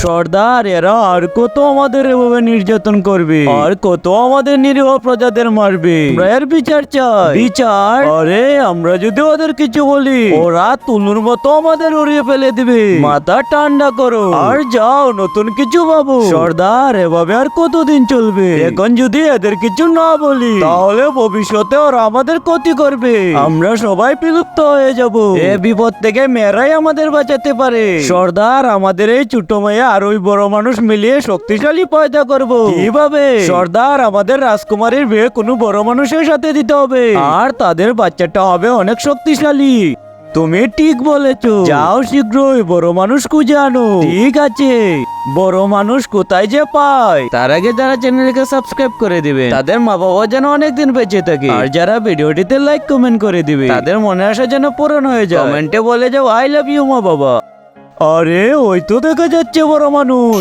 সর্দার, এরা আর কত আমাদের এভাবে নির্যাতন করবে, আর কত আমাদের নিরীহ প্রজাদের মারবে। আমরা এর বিচার চাই, বিচার। আরে আমরা যদি ওদের কিছু বলি, ওরা তুলুর মতো আমাদের উড়িয়ে ফেলে দিবে। মাথা ঠান্ডা করো আর যাও, নতুন কিছু ভাবো। সর্দার, এভাবে আর কতদিন চলবে? এখন যদি এদের কিছু না বলি, তাহলে ভবিষ্যতে ওরা আমাদের ক্ষতি করবে, আমরা সবাই বিলুপ্ত হয়ে যাব। এ বিপদ থেকে মেয়েরাই আমাদের বাঁচাতে পারে। সর্দার, আমাদের এই ছোট মেয়ে আর ওই বড় মানুষ মিলিয়ে শক্তিশালী পয়দা করব। কিভাবে? সর্দার, আমাদের রাজকুমারীর বিয়ে কোনো বড় মানুষের সাথে দিতে হবে, আর তাদের বাচ্চাটা হবে অনেক শক্তিশালী। তুমি ঠিক বলেছো, যাও শীঘ্রই বড় মানুষ খুঁজে আনো। ঠিক আছে, বড় মানুষ কোথায় যে পায়? তার আগে যারা চ্যানেলকে সাবস্ক্রাইব করে দিবে, তাদের মা বাবা যেন অনেকদিন বেঁচে থাকে, আর যারা ভিডিওটিতে লাইক কমেন্ট করে দিবে, তাদের মনে আসা যেন পূরণ হয়ে যায়। কমেন্টে বলে যাও আই লাভ ইউ মা বাবা। আরে ওই তো দেখা যাচ্ছে বড় মানুষ।